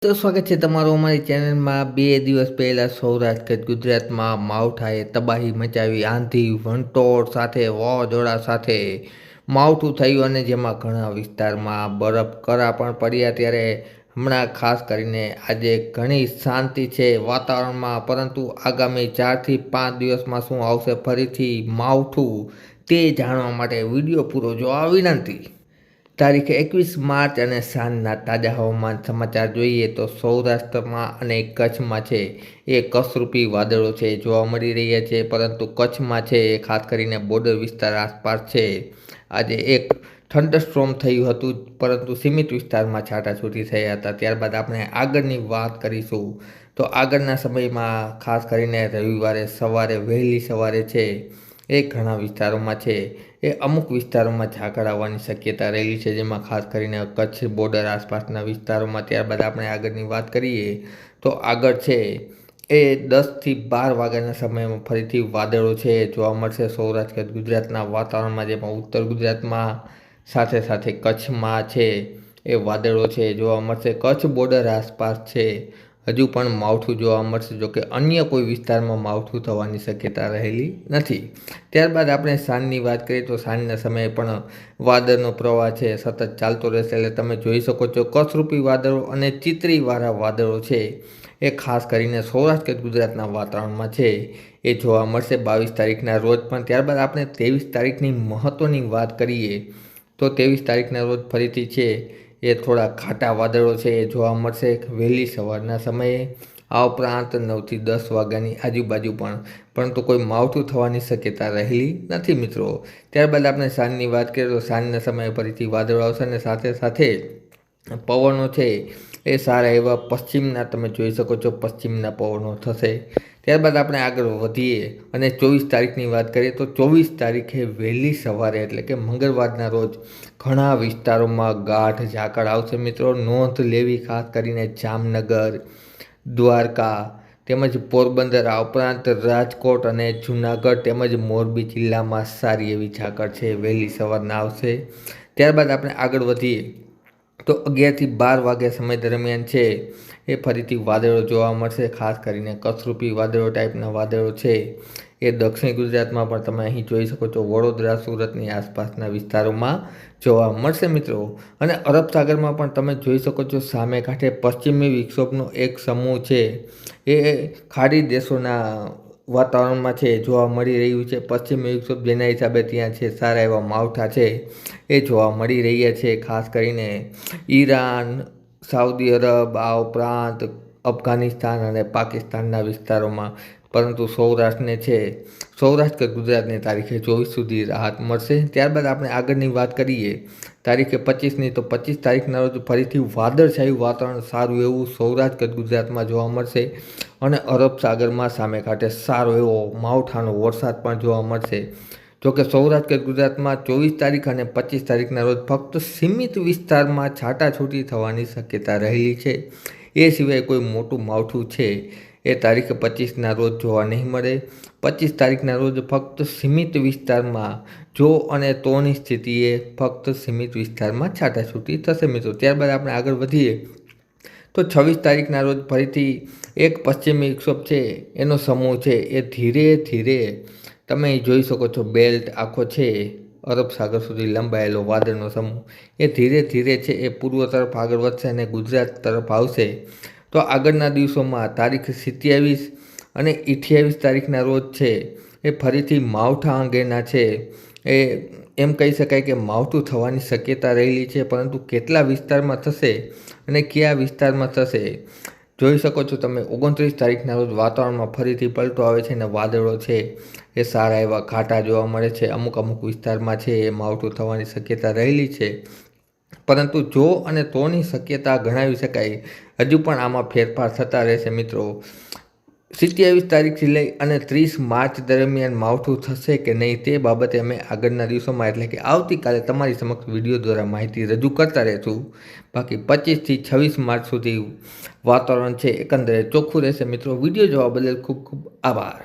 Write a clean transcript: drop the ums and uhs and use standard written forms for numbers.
તો સ્વાગત છે તમારું અમારી ચેનલમાં। 2 દિવસ પહેલાં સૌરાષ્ટ્ર ગુજરાતમાં માવઠાએ તબાહી મચાવી। આંધી વંટોળ સાથે વાવાઝોડા સાથે માવઠું થયું અને જેમાં ઘણા વિસ્તારમાં બરફ કરા પણ પડ્યા। ત્યારે હમણાં ખાસ કરીને આજે ઘણી શાંતિ છે વાતાવરણમાં, પરંતુ આગામી 4 થી 5 દિવસમાં શું આવશે ફરીથી માવઠું તે જાણવા માટે વિડીયો પૂરો જોવા વિનંતી। તારીખ 21 માર્ચ અને સાંજના તાજા હવામાન સમાચાર જોઈએ તો સૌરાષ્ટ્રમાં અને કચ્છમાં છે એ કસરૂપી વાદળો છે જોવા મળી રહ્યા છે, પરંતુ કચ્છમાં છે એ ખાસ કરીને બોર્ડર વિસ્તાર આસપાસ છે આજે એક થંડરસ્ટોર્મ થયું હતું, પરંતુ સીમિત વિસ્તારમાં છાંટાછૂટી થયા હતા। ત્યારબાદ આપણે આગળની વાત કરીશું તો આગળના સમયમાં ખાસ કરીને રવિવારે સવારે વહેલી સવારે છે એ ઘણા વિસ્તારોમાં છે એ અમુક વિસ્તારોમાં ઝાકળ આવવાની શક્યતા રહેલી છે, જેમાં ખાસ કરીને કચ્છ બોર્ડર આસપાસના વિસ્તારોમાં। ત્યારબાદ આપણે આગળની વાત કરીએ તો આગળ છે એ 10 થી 12 વાગ્યાના સમયમાં ફરીથી વાદળો છે જોવા મળશે સૌરાષ્ટ્ર ગુજરાતના વાતાવરણમાં, જેમાં ઉત્તર ગુજરાતમાં સાથે સાથે કચ્છમાં છે એ વાદળો છે જોવા મળશે। કચ્છ બોર્ડર આસપાસ છે હજુ પણ માવઠું જોવા મળશે, જોકે અન્ય કોઈ વિસ્તારમાં માવઠું થવાની શક્યતા રહેલી નથી। ત્યારબાદ આપણે સાંજની વાત કરીએ તો સાંજના સમયે પણ વાદળનો પ્રવાહ છે સતત ચાલતો રહેશે, એટલે તમે જોઈ શકો છો કસરૂપી વાદળો અને ચીતરીવાળા વાદળો છે એ ખાસ કરીને સૌરાષ્ટ્ર ગુજરાતના વાતાવરણમાં છે એ જોવા મળશે 22 તારીખના રોજ પણ। ત્યારબાદ આપણે 23 તારીખની મહત્ત્વની વાત કરીએ તો 23 તારીખના રોજ ફરીથી છે એ થોડા ઘાટા વાદળો છે એ જોવા મળશે વહેલી સવારના સમયે, આ ઉપરાંત 9 થી 10 વાગ્યાની આજુબાજુ પણ, પરંતુ કોઈ માવઠું થવાની શક્યતા રહેલી નથી મિત્રો। ત્યારબાદ આપણે સાંજની વાત કરીએ તો સાંજના સમયે ફરીથી વાદળો આવશે અને સાથે સાથે પવનો છે એ સારા એવા પશ્ચિમના તમે જોઈ શકો છો પશ્ચિમના પવનો થશે। ત્યારબાદ આપણે આગળ વધીએ અને 24 તારીખની વાત કરીએ તો 24 તારીખે વહેલી સવારે એટલે કે મંગળવારના રોજ ઘણા વિસ્તારોમાં ગાઢ ઝાકળ આવશે મિત્રો। નોંધ લેવી ખાસ કરીને જામનગર, દ્વારકા તેમજ પોરબંદર, આ ઉપરાંત રાજકોટ અને જૂનાગઢ તેમજ મોરબી જિલ્લામાં સારી એવી ઝાકળ છે વહેલી સવારના આવશે। ત્યારબાદ આપણે આગળ વધીએ તો 11 થી 12 વાગ્યા સમય દરમિયાન છે એ ફરીથી વાદળો જોવા મળશે, ખાસ કરીને કસરૂપી વાદળો ટાઈપના વાદળો છે એ દક્ષિણ ગુજરાતમાં પણ તમે અહીં જોઈ શકો છો વડોદરા સુરતની આસપાસના વિસ્તારોમાં જોવા મળશે મિત્રો। અને અરબ સાગરમાં પણ તમે જોઈ શકો છો સામે કાંઠે પશ્ચિમી વિક્ષોભનો એક સમૂહ છે એ ખાડી દેશોના વાતાવરણમાં છે જોવા મળી રહ્યું છે પશ્ચિમી વિક્ષોભ, જેના હિસાબે ત્યાં છે સારા એવા માવઠા છે એ જોવા મળી રહ્યા છે, ખાસ કરીને ઈરાન, સાઉદી અરબ, આ ઉપરાંત અફઘાનિસ્તાન અને પાકિસ્તાનના વિસ્તારોમાં। પરંતુ સૌરાષ્ટ્રને છે સૌરાષ્ટ્ર ગુજરાતની તારીખે 24 સુધી રાહત મળશે। ત્યારબાદ આપણે આગળની વાત કરીએ તારીખે 25ની તો 25 તારીખના રોજ ફરીથી વાદળછાયું વાતાવરણ સારું એવું સૌરાષ્ટ્ર ગુજરાતમાં જોવા મળશે અને અરબ સાગરમાં સામે કાંઠે સારો એવો માવઠાનો વરસાદ પણ જોવા મળશે। જોકે સૌરાષ્ટ્ર ગુજરાતમાં 24 તારીખ અને 25 તારીખના રોજ ફક્ત સીમિત વિસ્તારમાં છાંટાછૂટી થવાની શક્યતા રહેલી છે, એ સિવાય કોઈ મોટું માવઠું છે એ તારીખ 25ના રોજ જોવા નહીં મળે। 25 તારીખના રોજ ફક્ત સીમિત વિસ્તારમાં જો અને તોની સ્થિતિએ ફક્ત સીમિત વિસ્તારમાં છાંટાછૂટી થશે મિત્રો। ત્યારબાદ આપણે આગળ વધીએ તો 26 તારીખના રોજ ફરીથી એક પશ્ચિમી વિક્ષોભ છે એનો સમૂહ છે એ ધીરે ધીરે તમે જોઈ શકો છો બેલ્ટ આખો છે અરબ સાગર સુધી લંબાયેલો વાદળનો સમૂહ એ ધીરે ધીરે છે એ પૂર્વ તરફ આગળ વધશે અને ગુજરાત તરફ આવશે। તો આગળના દિવસોમાં તારીખ 27 અને 28 તારીખના રોજ છે એ ફરીથી માવઠા અંગેના છે એ એમ કહી શકાય કે માવઠું થવાની શક્યતા રહેલી છે, પરંતુ કેટલા વિસ્તારમાં થશે અને કયા વિસ્તારમાં થશે જોઈ શકો છો તમે। 29 તારીખના રોજ વાતાવરણમાં ફરીથી પલટો આવે છે અને વાદળો છે એ સારા એવા ઘાટા જોવા મળે છે, અમુક વિસ્તારમાં છે એ માવઠું થવાની શક્યતા રહેલી છે, પરંતુ જો અને તોની શક્યતા ગણાવી શકાય। હજુ પણ આમાં ફેરફાર થતા રહેશે મિત્રો। 27 તારીખથી લઈ અને 30 માર્ચ દરમિયાન માવઠું થશે કે નહીં તે બાબતે અમે આગળના દિવસોમાં એટલે કે આવતીકાલે તમારી સમક્ષ વિડીયો દ્વારા માહિતી રજૂ કરતા રહેશું। બાકી 25 થી 26 માર્ચ સુધી વાતાવરણ છે એકંદરે ચોખ્ખું રહેશે મિત્રો। વિડીયો જોવા બદલ ખૂબ ખૂબ આભાર।